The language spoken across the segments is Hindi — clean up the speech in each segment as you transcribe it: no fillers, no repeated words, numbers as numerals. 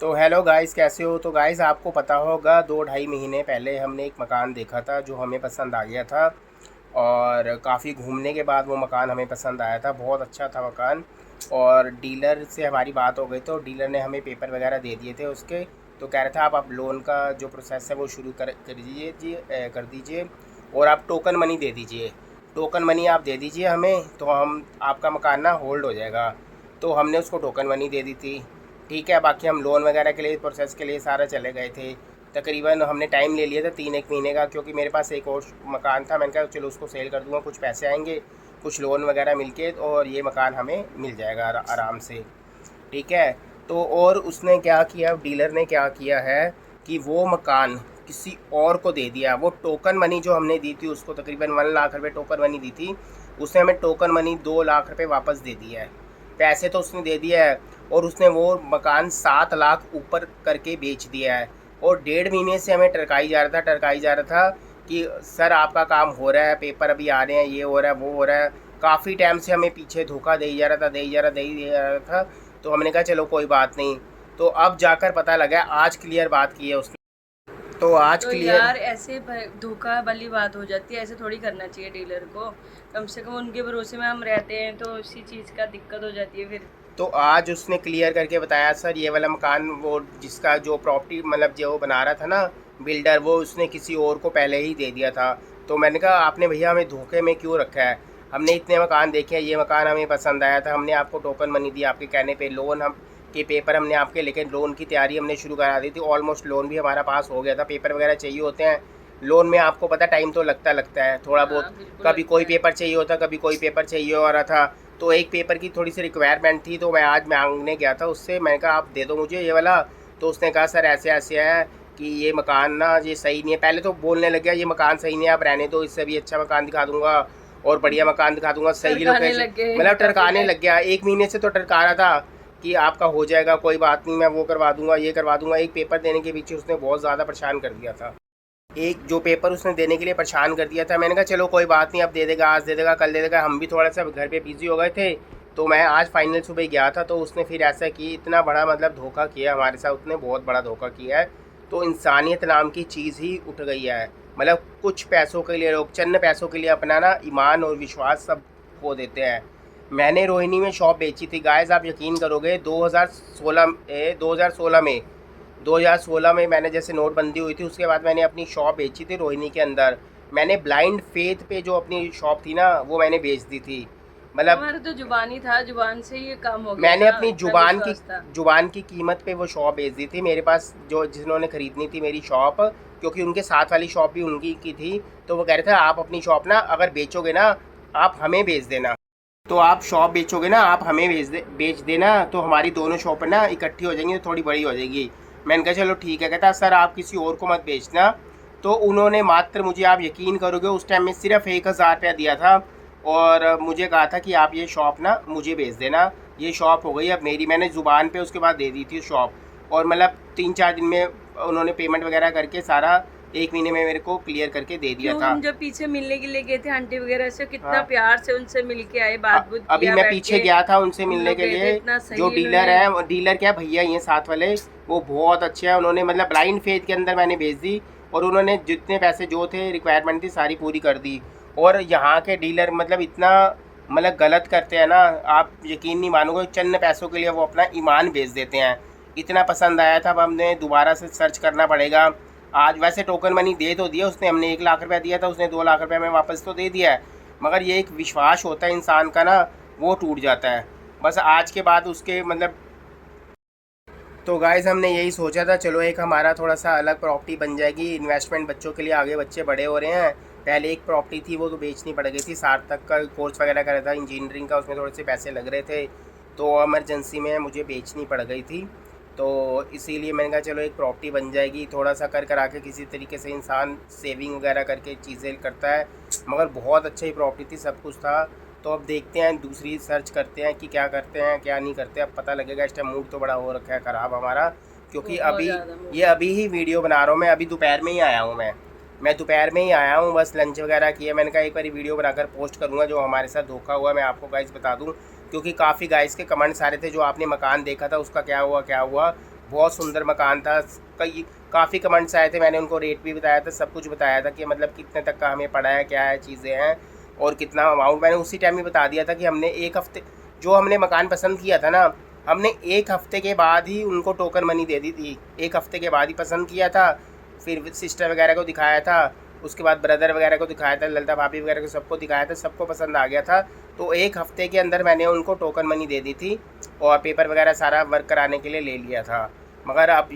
तो हेलो गाइस, कैसे हो? तो गाइस, आपको पता होगा 2 ढाई महीने पहले हमने एक मकान देखा था जो हमें पसंद आ गया था। और काफ़ी घूमने के बाद वो मकान हमें पसंद आया था, बहुत अच्छा था मकान। और डीलर से हमारी बात हो गई तो डीलर ने हमें पेपर वगैरह दे दिए थे उसके। तो कह रहा था आप लोन का जो प्रोसेस है वो शुरू कर दीजिए और आप टोकन मनी दे दीजिए। टोकन मनी आप दे दीजिए हमें, तो हम आपका मकान ना होल्ड हो जाएगा। तो हमने उसको टोकन मनी दे दी थी। ठीक है, बाकी हम लोन वगैरह के लिए प्रोसेस के लिए सारा चले गए थे। तकरीबन हमने टाइम ले लिया था 3 एक महीने का, क्योंकि मेरे पास एक और मकान था। मैंने कहा चलो उसको सेल कर दूंगा, कुछ पैसे आएंगे, कुछ लोन वगैरह मिलके, और ये मकान हमें मिल जाएगा आराम से। ठीक है। तो और उसने क्या किया, डीलर ने क्या किया है कि वो मकान किसी और को दे दिया। वो टोकन मनी जो हमने दी थी उसको, तकरीबन 1 लाख रुपए टोकन मनी दी थी, उसने हमें टोकन मनी 2 लाख रुपए वापस दे दिया है। पैसे तो उसने दे दिया है, और उसने वो मकान 7 लाख ऊपर करके बेच दिया है। और 1.5 महीने से हमें टरकाई जा रहा था कि सर आपका काम हो रहा है, पेपर अभी आ रहे हैं, ये हो रहा है, वो हो रहा है। काफ़ी टाइम से हमें पीछे धोखा दे ही जा रहा था, दे ही जा रहा, दे ही जा रहा था। तो हमने कहा चलो कोई बात नहीं। तो अब जाकर पता लगा, आज क्लियर बात की है उसने। तो आज तो क्लियर। यार ऐसे धोखा वाली बात हो जाती है, ऐसे थोड़ी करना चाहिए डीलर को। कम से कम उनके भरोसे में हम रहते हैं तो इसी चीज़ का दिक्कत हो जाती है फिर। तो आज उसने क्लियर करके बताया, सर ये वाला मकान, वो जिसका जो प्रॉपर्टी मतलब जो वो बना रहा था ना बिल्डर, वो उसने किसी और को पहले ही दे दिया था। तो मैंने कहा आपने भैया हमें धोखे में क्यों रखा है? हमने इतने मकान देखे हैं, ये मकान हमें पसंद आया था, हमने आपको टोकन मनी दी आपके कहने पे, लोन हम के पेपर हमने आपके, लेकिन लोन की तैयारी हमने शुरू करा दी थी। ऑलमोस्ट लोन भी हमारा पास हो गया था, पेपर वगैरह चाहिए होते हैं लोन में, आपको पता टाइम तो लगता है थोड़ा बहुत। हाँ बिल्कुल कभी लगता कोई है। पेपर चाहिए होता, कभी कोई पेपर चाहिए हो रहा था। तो एक पेपर की थोड़ी सी रिक्वायरमेंट थी, तो मैं आज मांगने गया था उससे, मैंने कहा आप दे दो मुझे ये वाला। तो उसने कहा सर ऐसे ऐसे है कि ये मकान ना ये सही नहीं है। पहले तो बोलने लग गया ये मकान सही नहीं है, आप रहने दो, इससे भी अच्छा मकान दिखा दूंगा और बढ़िया मकान दिखा दूंगा, सही टरकाने लोकेशन। लग गए मतलब काफी टरकाने टाइम। लग गया, 1 महीने से तो टरका रहा था कि आपका हो जाएगा, कोई बात नहीं, मैं वो करवा दूंगा, ये करवा दूंगा। एक पेपर देने के पीछे उसने बहुत ज़्यादा परेशान कर दिया था। एक जो पेपर उसने देने के लिए परेशान कर दिया था, मैंने कहा चलो कोई बात नहीं, अब दे देगा, आज दे देगा, कल दे देगा। हम भी थोड़ा सा घर पे बिजी हो गए थे। तो मैं आज फाइनल सुबह गया था, तो उसने फिर ऐसा कि इतना बड़ा मतलब धोखा किया हमारे साथ, उसने बहुत बड़ा धोखा किया है। तो इंसानियत नाम की चीज़ ही उठ गई है। मतलब कुछ पैसों के लिए लोग, चंद पैसों के लिए अपना ना ईमान और विश्वास सब खो देते हैं। मैंने रोहिणी में शॉप बेची थी गाइस, आप यकीन करोगे 2016 में 2016 में मैंने, जैसे नोटबंदी हुई थी उसके बाद मैंने अपनी शॉप बेची थी रोहिणी के अंदर। मैंने ब्लाइंड फेथ पे जो अपनी शॉप थी ना वो मैंने बेच दी थी। मतलब हमारा तो जुबानी था, जुबान से ये काम हो गया मैंने ना, अपनी इतना विश्वास था। जुबान की कीमत पे वो शॉप बेच दी थी। मेरे पास जो जिन्होंने ख़रीदनी थी मेरी शॉप, क्योंकि उनके साथ वाली शॉप भी उनकी की थी, तो वो कह रहे थे आप अपनी शॉप ना अगर बेचोगे ना, आप हमें बेच देना। तो आप शॉप बेचोगे ना, आप हमें बेच देना, तो हमारी दोनों शॉपें ना इकट्ठी हो जाएंगी, तो थोड़ी बड़ी हो जाएगी। मैंने कहा चलो ठीक है। कहता सर आप किसी और को मत बेचना। तो उन्होंने मात्र, मुझे आप यकीन करोगे, उस टाइम में सिर्फ 1,000 रुपया दिया था, और मुझे कहा था कि आप ये शॉप ना मुझे बेच देना। ये शॉप हो गई अब मेरी, मैंने ज़ुबान पे उसके बाद दे दी थी शॉप। और मतलब 3 4 दिन में उन्होंने पेमेंट वगैरह करके सारा 1 महीने में मेरे को क्लियर करके दे दिया क्यों, था। हम जब पीछे मिलने के लिए गए थे आंटी वगैरह से, कितना हाँ। प्यार से उनसे मिल के आए, बात बुत अभी किया मैं बैठ पीछे के। गया था उनसे हम मिलने लोग के गए थे, लिए। इतना जो सही डीलर इन्होंने। है, डीलर क्या भैया ये साथ वाले, वो बहुत अच्छे हैं। उन्होंने मतलब ब्लाइंड फेथ के अंदर मैंने भेज दी, और उन्होंने जितने पैसे जो थे रिक्वायरमेंट थी सारी पूरी कर दी। और यहाँ के डीलर मतलब इतना मतलब गलत करते हैं ना, आप यकीन नहीं मानोगे, चंद पैसों के लिए वो अपना ईमान बेच देते हैं। इतना पसंद आया था, अब हमने दोबारा से सर्च करना पड़ेगा। आज वैसे टोकन मनी दे तो दिया उसने, हमने 1 लाख रुपया दिया था, उसने 2 लाख रुपया हमें वापस तो दे दिया है। मगर ये एक विश्वास होता है इंसान का ना, वो टूट जाता है। बस आज के बाद उसके मतलब, तो गाइज़ हमने यही सोचा था चलो एक हमारा थोड़ा सा अलग प्रॉपर्टी बन जाएगी, इन्वेस्टमेंट बच्चों के लिए, आगे बच्चे बड़े हो रहे हैं। पहले एक प्रॉपर्टी थी वो तो बेचनी पड़ गई थी, सार्थक का कोर्स वगैरह कर रहा था इंजीनियरिंग का, उसमें थोड़े से पैसे लग रहे थे, तो इमरजेंसी में मुझे बेचनी पड़ गई थी। तो इसीलिए मैंने कहा चलो एक प्रॉपर्टी बन जाएगी, थोड़ा सा कर करा के किसी तरीके से इंसान सेविंग वगैरह करके चीज़ें करता है। मगर बहुत अच्छी प्रॉपर्टी थी, सब कुछ था। तो अब देखते हैं, दूसरी सर्च करते हैं कि क्या करते हैं क्या नहीं करते, अब पता लगेगा। इस टाइम मूड तो बड़ा हो रखा है ख़राब हमारा, क्योंकि बहुत अभी ज्यादा ये मूड। अभी ही वीडियो बना रहा हूँ मैं, अभी दोपहर में ही आया हूँ मैं दोपहर में ही आया हूँ, बस लंच वगैरह किया। मैंने कहा एक बार वीडियो बनाकर पोस्ट करूँगा जो हमारे साथ धोखा हुआ, मैं आपको गाइस बता दूँ, क्योंकि काफ़ी गाइस के कमेंट्स आ रहे थे जो आपने मकान देखा था उसका क्या हुआ क्या हुआ। बहुत सुंदर मकान था। कई काफ़ी कमेंट्स आए थे, मैंने उनको रेट भी बताया था, सब कुछ बताया था कि मतलब कितने तक का हमें पड़ा है, क्या है चीज़ें हैं और कितना अमाउंट। मैंने उसी टाइम ही बता दिया था कि हमने एक हफ़्ते जो हमने मकान पसंद किया था ना, हमने एक हफ़्ते के बाद ही उनको टोकन मनी दे दी थी। एक हफ़्ते के बाद ही पसंद किया था, फिर सिस्टर वगैरह को दिखाया था, उसके बाद ब्रदर वगैरह को दिखाया था, ललिता भाभी वगैरह को सबको दिखाया था, सबको पसंद आ गया था। तो एक हफ़्ते के अंदर मैंने उनको टोकन मनी दे दी थी और पेपर वगैरह सारा वर्क कराने के लिए ले लिया था। मगर अब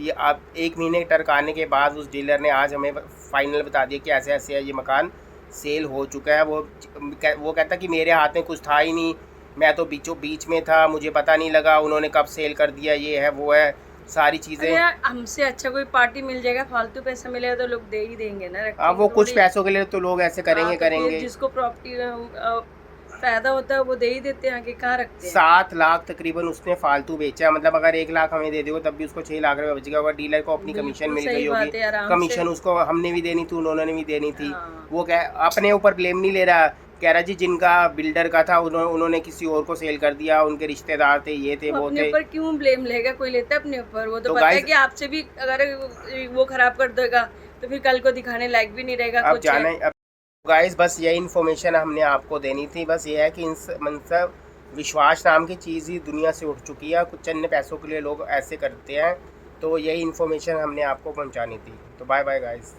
1 महीने टरकाने के बाद उस डीलर ने आज हमें फाइनल बता दिया कि ऐसे ऐसे है, ये मकान सेल हो चुका है। वो कहता कि मेरे हाथ में कुछ था ही नहीं, मैं तो बीचों बीच में था, मुझे पता नहीं लगा उन्होंने कब सेल कर दिया, ये है वो है सारी अरे चीज़ें। यार, हमसे अच्छा कोई पार्टी मिल जाएगा, फालतू पैसा मिलेगा तो लोग दे ही देंगे ना, अब रखेंगे वो कुछ थोड़ी। पैसों के लिए तो लोग ऐसे हाँ, करेंगे तो फिर करेंगे। जिसको प्रॉपर्टी फायदा होता है वो दे ही देते हैं, आगे कहाँ रखते हैं। 7 लाख तकरीबन उसने फालतू बेचा। मतलब अगर 1 लाख हमें दे दोगे तब भी उसको 6 लाख रुपये बचेगा। अगर डीलर को अपनी कमीशन बिल्कुल मिल सही गई होगी, बात है, आराम से। कमीशन उसको हमने भी देनी थी, उन्होंने भी देनी थी। हाँ, वो कह अपने ऊपर ब्लेम नहीं ले रहा, कह रहा जी जिनका बिल्डर का था उन्होंने किसी और को सेल कर दिया, उनके रिश्तेदार थे, ये थे तो वो अपने थे। ऊपर क्यों ब्लेम लेगा, कोई लेता है अपने ऊपर? वो तो तो पता है गाइस कि आपसे भी अगर वो खराब कर देगा तो फिर कल को दिखाने लायक भी नहीं रहेगा अब कुछ। जाना अब गाइस बस यही इन्फॉर्मेशन हमने आपको देनी थी। बस ये है कि मतलब विश्वास नाम की चीज़ ही दुनिया से उठ चुकी है, कुछ चंद पैसों के लिए लोग ऐसे करते हैं। तो यही इन्फॉर्मेशन हमने आपको पहुंचानी थी। तो बाय बाय गाइस।